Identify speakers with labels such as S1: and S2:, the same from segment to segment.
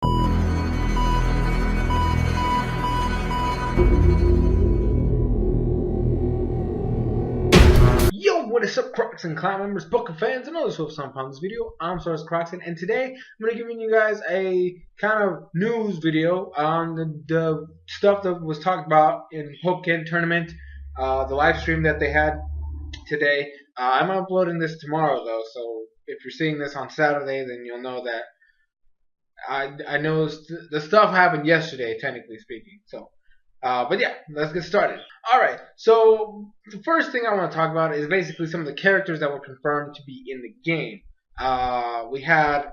S1: Yo, what is up, Crocs and clan members, Pokken fans, and others who have some fun in this video? I'm SoresanCrockxen, and today I'm going to be giving you guys a kind of news video on the stuff that was talked about in Pokken tournament, the live stream that they had today. I'm uploading this tomorrow though, so if you're seeing this on Saturday, then you'll know that I know the stuff happened yesterday, technically speaking. So. But yeah, let's get started. Alright, so the first thing I want to talk about is basically some of the characters that were confirmed to be in the game. We had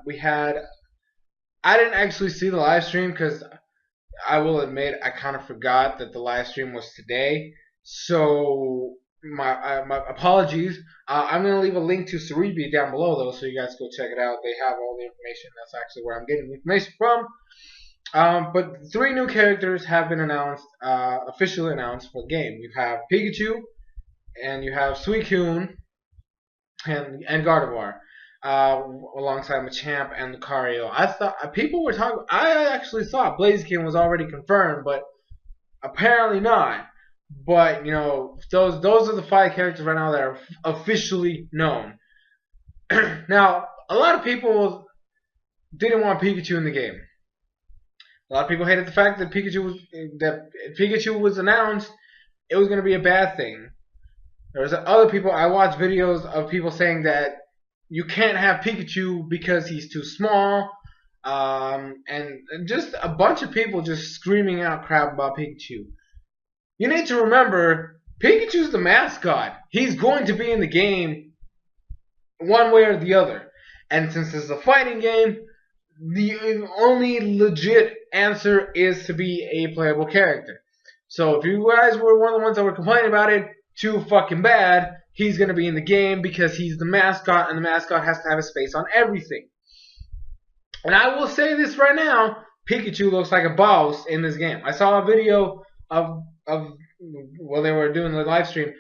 S1: I didn't actually see the live stream because I will admit I kind of forgot that the live stream was today. So my apologies. I'm going to leave a link to Cerebi down below though, so you guys go check it out. They have all the information. That's actually where I'm getting the information from. But 3 new characters have been announced, officially announced for the game. You have Pikachu, and you have Suicune, and Gardevoir, alongside Machamp and Lucario. I thought people were talking. I actually thought Blaziken was already confirmed, but apparently not. But you know, those are the 5 characters right now that are officially known. Now, a lot of people didn't want Pikachu in the game. A lot of people hated the fact that Pikachu was announced. It was going to be a bad thing. There was other people. I watched videos of people saying that you can't have Pikachu because he's too small, and just a bunch of people just screaming out crap about Pikachu. You need to remember, Pikachu's the mascot. He's going to be in the game one way or the other. And since this is a fighting game, the only legit answer is to be a playable character. So if you guys were one of the ones that were complaining about it, too fucking bad, he's going to be in the game because he's the mascot, and the mascot has to have a space on everything. And I will say this right now, Pikachu looks like a boss in this game. I saw a video of while they were doing the live stream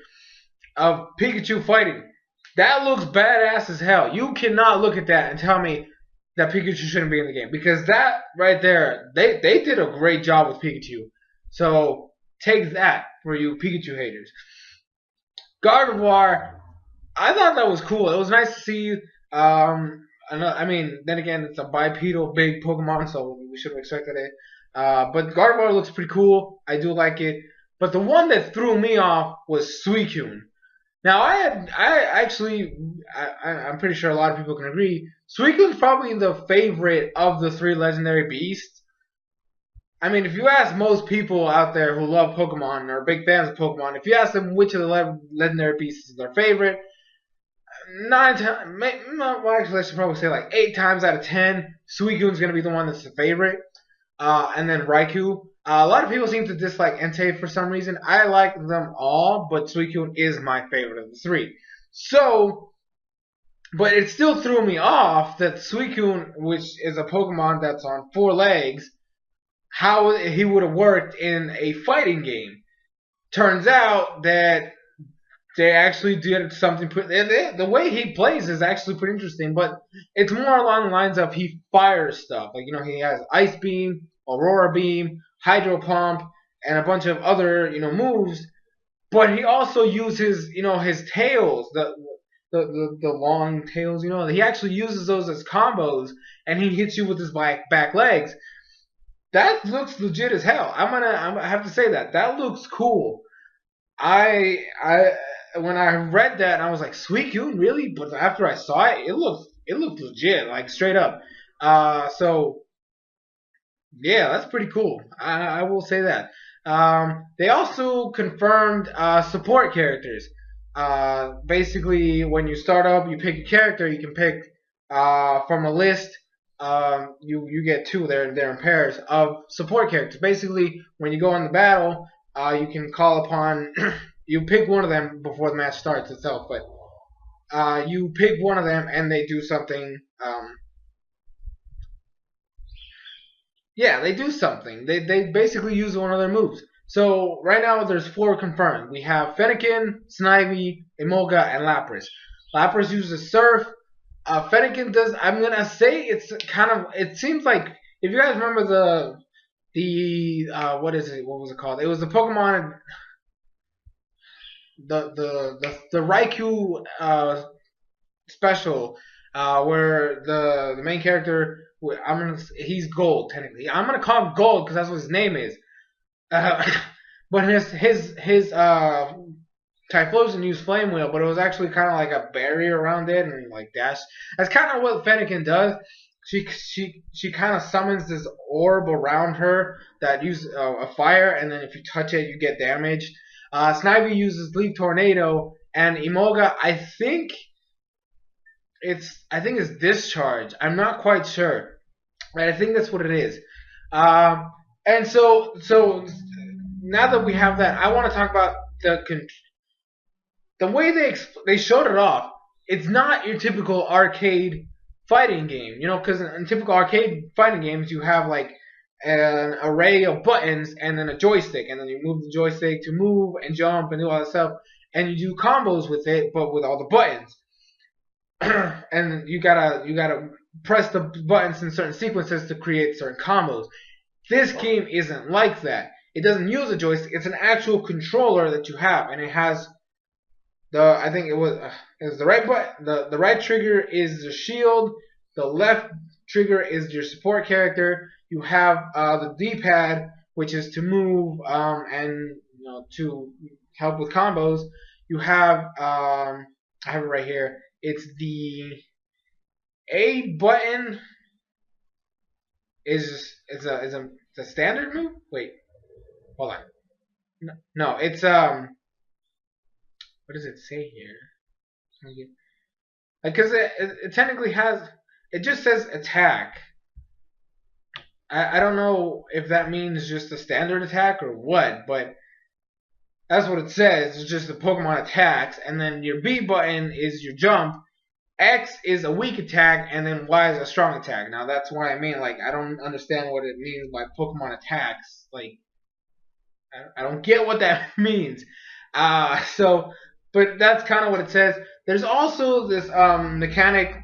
S1: of Pikachu fighting. That looks badass as hell. You cannot look at that and tell me that Pikachu shouldn't be in the game, because that right there, they did a great job with Pikachu. So take that for you Pikachu haters. Gardevoir, I thought that was cool. It was nice to see. I mean, then again, it's a bipedal big Pokemon, so we should have expected it. But Gardevoir looks pretty cool. I do like it. But the one that threw me off was Suicune. Now, I'm pretty sure a lot of people can agree, Suicune's probably the favorite of the 3 legendary beasts. I mean, if you ask most people out there who love Pokemon or are big fans of Pokemon, if you ask them which of the legendary beasts is their favorite, 9 times, well, actually, I should probably say like 8 times out of 10, Suicune's going to be the one that's the favorite. And then Raikou. A lot of people seem to dislike Entei for some reason. I like them all, but Suicune is my favorite of the 3. So, but it still threw me off that Suicune, which is a Pokemon that's on 4 legs, how he would have worked in a fighting game. Turns out that they actually did something. The way he plays is actually pretty interesting, but it's more along the lines of he fires stuff. Like, you know, he has Ice Beam, Aurora Beam, Hydro Pump, and a bunch of other, you know, moves. But he also uses, you know, his tails, the long tails, you know. He actually uses those as combos, and he hits you with his back legs. That looks legit as hell. I'm gonna have to say that looks cool. When I read that, I was like, Suicune, really? But after I saw it, it looked legit, like straight up. So yeah, that's pretty cool. I will say that. They also confirmed support characters. Basically, when you start up, you pick a character. You can pick from a list. You get 2. They're in pairs of support characters. Basically, when you go on the battle, you can call upon. You pick one of them before the match starts itself, but you pick one of them and they do something. Yeah, they do something. They basically use one of their moves. So right now there's 4 confirmed. We have Fennekin, Snivy, Emolga, and Lapras. Lapras uses Surf. Fennekin does. I'm gonna say it's kind of. It seems like if you guys remember the what is it? What was it called? It was the Pokemon the Raikou special where the main character he's Gold technically. I'm gonna call him Gold because that's what his name is. But his Typhlosion used Flame Wheel, but it was actually kind of like a barrier around it and like dash. That's kind of what Fennekin does. She kind of summons this orb around her that uses a fire, and then if you touch it, you get damage. Snivy uses Leaf Tornado, and Emolga, I think it's Discharge. I'm not quite sure, but I think that's what it is. And so now that we have that, I want to talk about the way they showed it off. It's not your typical arcade fighting game, you know, because in typical arcade fighting games you have like an array of buttons and then a joystick, and then you move the joystick to move and jump and do all that stuff, and you do combos with it, but with all the buttons. And you gotta press the buttons in certain sequences to create certain combos. This game isn't like that. It doesn't use a joystick. It's an actual controller that you have, and it has I think it was the right button. The right trigger is the shield. The left trigger is your support character. You have the D-pad, which is to move and to help with combos. You have I have it right here. It's the A button is a standard move. Wait, hold on. No, it's what does it say here? Because it technically has, it just says attack. I don't know if that means just a standard attack or what, but that's what it says. It's just the Pokemon attacks, and then your B button is your jump, X is a weak attack, and then Y is a strong attack. Now that's what I mean. Like, I don't understand what it means by Pokemon attacks. Like, I don't get what that means. But that's kind of what it says. There's also this mechanic.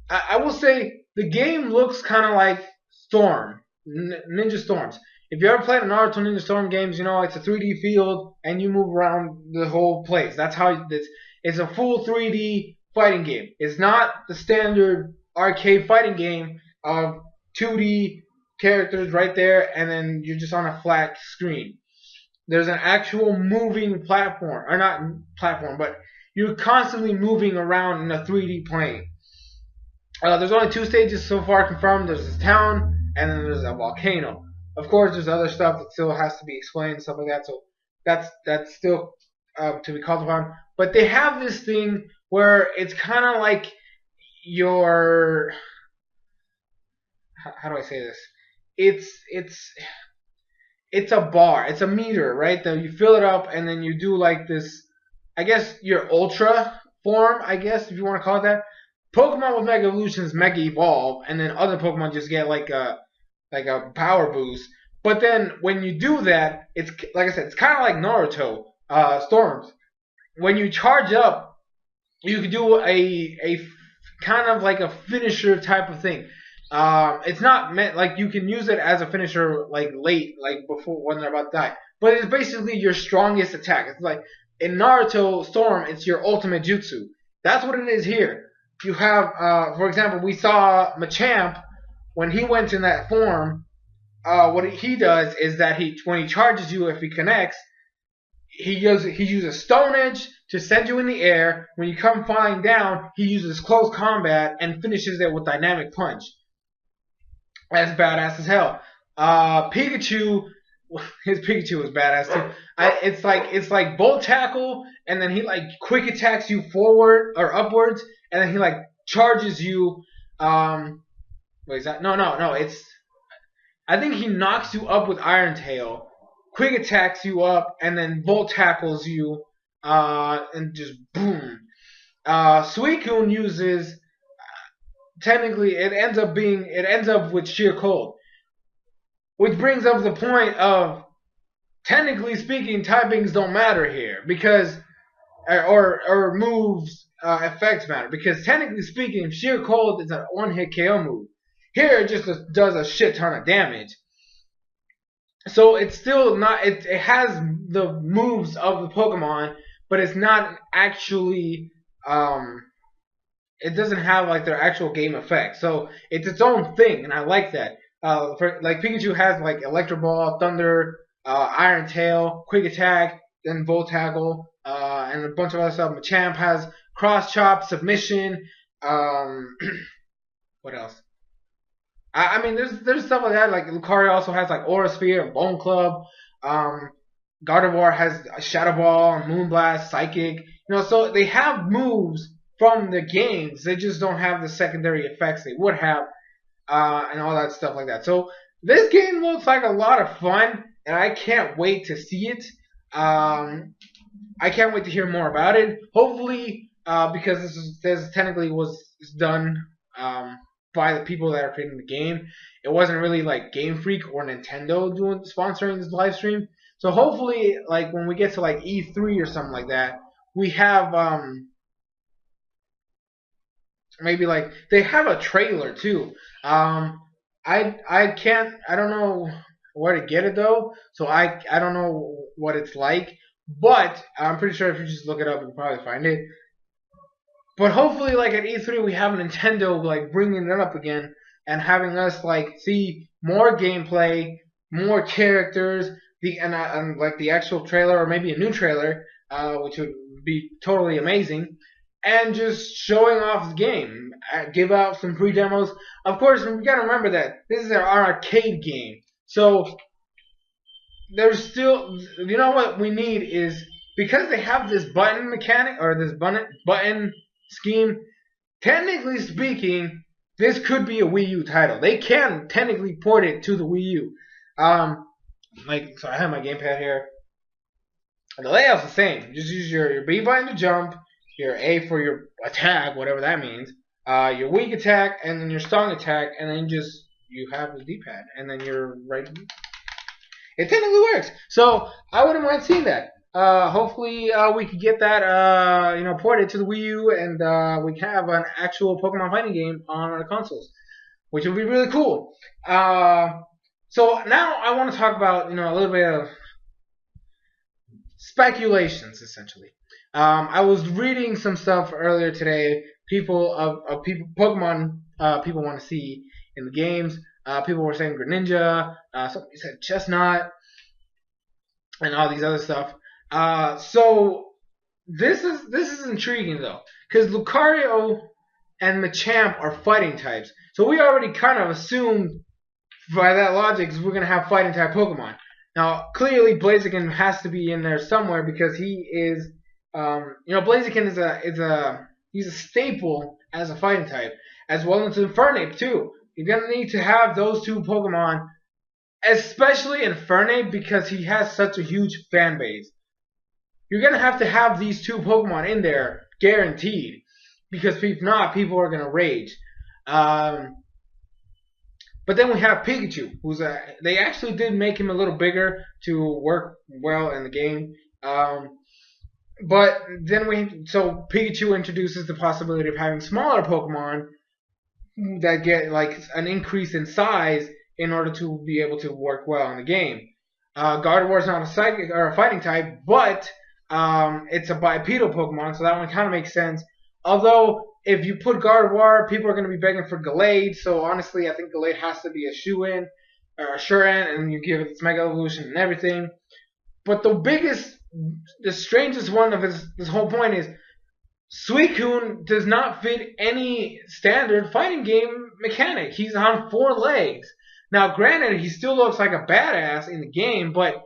S1: I will say the game looks kind of like Storm, Ninja Storms. If you ever played a Naruto Ninja Storm games, you know it's a 3D field and you move around the whole place. That's how it's a full 3D fighting game. It's not the standard arcade fighting game of 2D characters right there and then you're just on a flat screen. There's an actual moving platform, or not platform, but you're constantly moving around in a 3D plane. There's only 2 stages so far confirmed. There's this town, and then there's a volcano. Of course, there's other stuff that still has to be explained, stuff like that. So that's still to be called upon. But they have this thing where it's kind of like your, how do I say this? It's a bar. It's a meter, right? That you fill it up, and then you do like this, I guess, your ultra form, I guess, if you want to call it that. Pokemon with Mega Evolutions Mega Evolve, and then other Pokemon just get like a power boost. But then when you do that, it's like I said, it's kind of like Naruto Storms. When you charge up, you can do a kind of like a finisher type of thing. It's not meant like you can use it as a finisher like late, like before when they're about to die. But it's basically your strongest attack. It's like in Naruto Storm, it's your ultimate jutsu. That's what it is here. You have, for example, we saw Machamp when he went in that form. What he does is that when he charges you, if he connects, he uses Stone Edge to send you in the air. When you come flying down, he uses Close Combat and finishes it with Dynamic Punch. That's badass as hell. Pikachu, his Pikachu was badass too. It's like Bolt Tackle, and then he like quick attacks you forward or upwards, and then he like charges you. What is that? No. It's I think he knocks you up with Iron Tail, quick attacks you up, and then Bolt Tackles you, and just boom. Suicune uses. Technically, it ends up with Sheer Cold, which brings up the point of, technically speaking, typings don't matter here because, or moves effects matter because technically speaking, Sheer Cold is a one-hit KO move. Here it just does a shit ton of damage. So it's still not. It has the moves of the Pokemon, but it's not actually. It doesn't have like their actual game effect. So it's its own thing, and I like that. Like Pikachu has like Electro Ball, Thunder, Iron Tail, Quick Attack, then Volt Tackle, and a bunch of other stuff. Machamp has Cross Chop, Submission. What else? I mean, there's stuff like that. Like Lucario also has like Aura Sphere, Bone Club. Gardevoir has Shadow Ball, Moonblast, Psychic. So they have moves from the games. They just don't have the secondary effects they would have, and all that stuff like that. So this game looks like a lot of fun, and I can't wait to see it. I can't wait to hear more about it. Hopefully, because this technically was done by the people that are creating the game. It wasn't really like Game Freak or Nintendo sponsoring this live stream. So hopefully, like when we get to like E3 or something like that, we have maybe like they have a trailer too. I don't know where to get it though, so I don't know what it's like, but I'm pretty sure if you just look it up, you'll probably find it. But hopefully, like at E3, we have Nintendo like bringing it up again and having us like see more gameplay, more characters, and like the actual trailer or maybe a new trailer, which would be totally amazing, and just showing off the game. Give out some free demos. Of course, we gotta remember that this is an arcade game, so there's still, what we need is, because they have this button mechanic or this button scheme, technically speaking, this could be a Wii U title. They can technically port it to the Wii U. So I have my gamepad here. And the layout's the same. Just use your B button to jump, your A for your attack, whatever that means, your weak attack, and then your strong attack, and then you have the D-pad, and then you're right. It technically works. So I wouldn't mind seeing that. Hopefully we could get that ported to the Wii U, and we can have an actual Pokemon fighting game on our consoles, which would be really cool. So now I want to talk about a little bit of speculations, essentially. I was reading some stuff earlier today. Pokemon people want to see in the games. People were saying Greninja. Somebody said Chestnut, and all these other stuff. So this is intriguing though, because Lucario and Machamp are fighting types. So we already kind of assumed by that logic we're gonna have fighting type Pokemon. Now clearly Blaziken has to be in there somewhere because he is, Blaziken he's a staple as a fighting type, as well as Infernape too. You're gonna need to have those two Pokemon, especially Infernape because he has such a huge fan base. You're going to have these two Pokemon in there, guaranteed. Because if not, people are going to rage. But then we have Pikachu, they actually did make him a little bigger to work well in the game. But then so Pikachu introduces the possibility of having smaller Pokemon that get like an increase in size in order to be able to work well in the game. Gardevoir is not a psychic or a fighting type, but it's a bipedal Pokemon, so that one kind of makes sense. Although, if you put Gardevoir, people are going to be begging for Gallade, so honestly, I think Gallade has to be a shoe-in, or a sure-in, and you give it its Mega Evolution and everything. But the strangest one of this whole point is, Suicune does not fit any standard fighting game mechanic. He's on 4 legs. Now, granted, he still looks like a badass in the game, but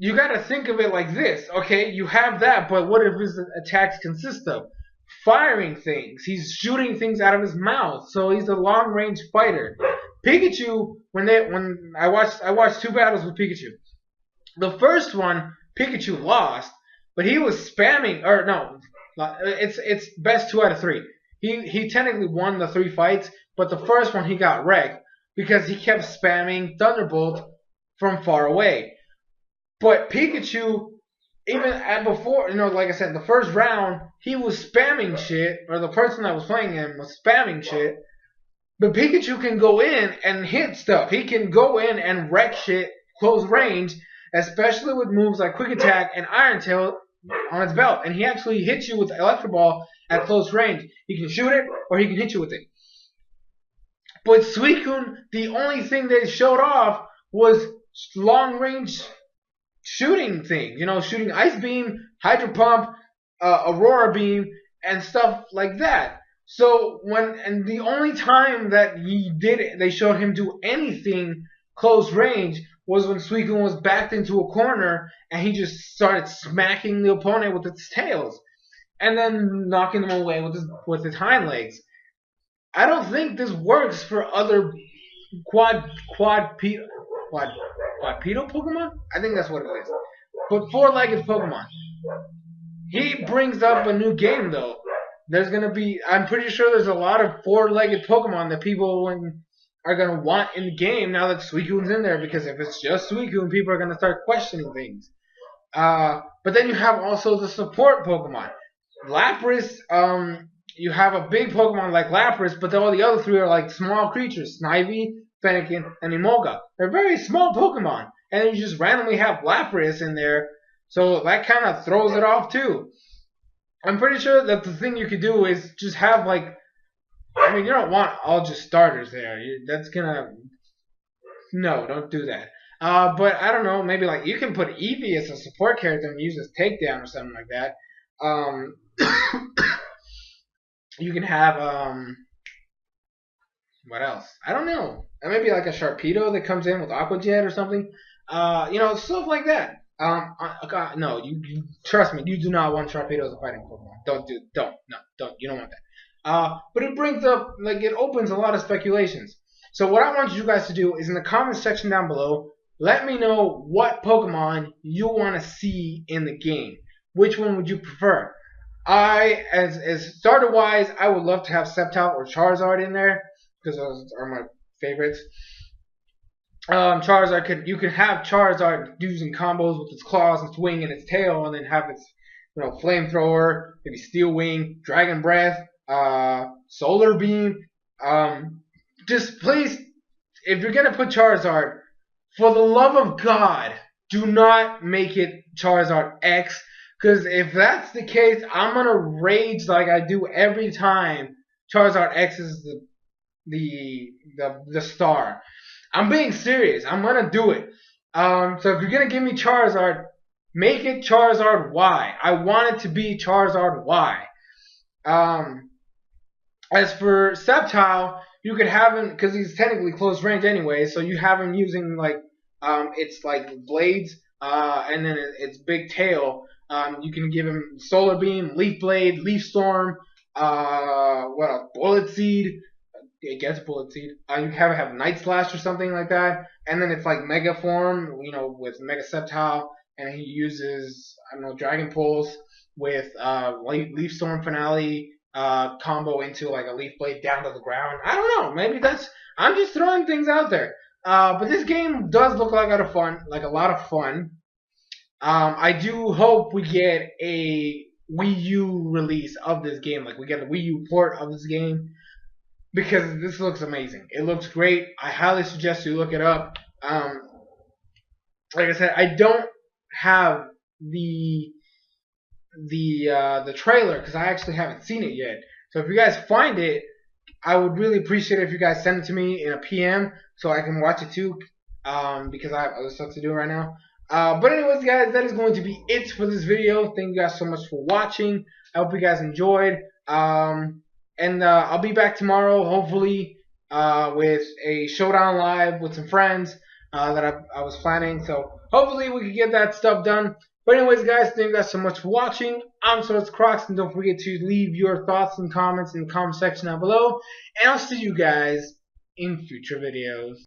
S1: you gotta think of it like this. Okay, you have that, but what if his attacks consist of firing things? He's shooting things out of his mouth, so he's a long-range fighter. Pikachu, when I watched 2 battles with Pikachu. The first one, Pikachu lost, but he was spamming, or no, it's best 2 out of 3. He technically won the 3 fights, but the first one he got wrecked because he kept spamming Thunderbolt from far away. But Pikachu, even before, like I said, the first round, he was spamming shit, or the person that was playing him was spamming shit. But Pikachu can go in and hit stuff. He can go in and wreck shit close range, especially with moves like Quick Attack and Iron Tail on its belt. And he actually hits you with Electro Ball at close range. He can shoot it or he can hit you with it. But Suicune, the only thing they showed off was long range shooting things. You know, shooting Ice Beam, Hydro Pump, Aurora Beam, and stuff like that. So and the only time that they showed him do anything close range was when Suicune was backed into a corner and he just started smacking the opponent with its tails and then knocking them away with his hind legs. I don't think this works for other quadrupedal Pokemon. I think that's what it is. But four-legged Pokemon. He brings up a new game though. There's gonna be. I'm pretty sure there's a lot of four-legged Pokemon that people are gonna want in the game now that Suicune's in there. Because if it's just Suicune, people are gonna start questioning things. But then you have also the support Pokemon. Lapras. You have a big Pokemon like Lapras, but all the other three are like small creatures: Snivy, Fennekin, and Emolga. They're very small Pokemon, and then you just randomly have Lapras in there, so that kind of throws it off too. I'm pretty sure that the thing you could do is just have like, I mean, you don't want all just starters there. That's gonna, no, don't do that. But I don't know, maybe like you can put Eevee as a support character and use his takedown or something like that. You can have what else? I don't know. Maybe like a Sharpedo that comes in with Aqua Jet or something. You know, stuff like that. No, you trust me. You do not want Sharpedo as a fighting Pokemon. Don't. You don't want that. But it brings up, like, it opens a lot of speculations. So what I want you guys to do is in the comment section down below, let me know what Pokemon you want to see in the game. Which one would you prefer? As starter wise, I would love to have Sceptile or Charizard in there because those are my favorites. Charizard you could have Charizard using combos with its claws, its wing, and its tail, and then have its flamethrower, maybe Steel Wing, Dragon Breath, Solar Beam. Just please, if you're gonna put Charizard, for the love of God, do not make it Charizard X. Because if that's the case, I'm gonna rage like I do every time Charizard X is the star. I'm being serious. I'm gonna do it. So if you're gonna give me Charizard, make it Charizard Y. I want it to be Charizard Y. As for Sceptile, you could have him because he's technically close range anyway. So you have him using like it's like blades and then its big tail. You can give him Solar Beam, Leaf Blade, Leaf Storm, what else? Bullet Seed. It gets Bullet Seed. You can have Night Slash or something like that. And then it's like Mega Form, with Mega Sceptile. And he uses, I don't know, Dragon Pulse with Leaf Storm Finale combo into like a Leaf Blade down to the ground. I don't know. Maybe I'm just throwing things out there. But this game does look like a lot of fun. I do hope we get a Wii U release of this game. Like we get a Wii U port of this game. Because this looks amazing. It looks great. I highly suggest you look it up. Like I said, I don't have the trailer because I actually haven't seen it yet. So if you guys find it, I would really appreciate it if you guys send it to me in a PM so I can watch it too. Because I have other stuff to do right now. But anyways, guys, that is going to be it for this video. Thank you guys so much for watching. I hope you guys enjoyed. And I'll be back tomorrow, hopefully, with a showdown live with some friends that I was planning. So hopefully we can get that stuff done. But anyways, guys, thank you guys so much for watching. I'm SoresanCrockxen. Don't forget to leave your thoughts and comments in the comment section down below. And I'll see you guys in future videos.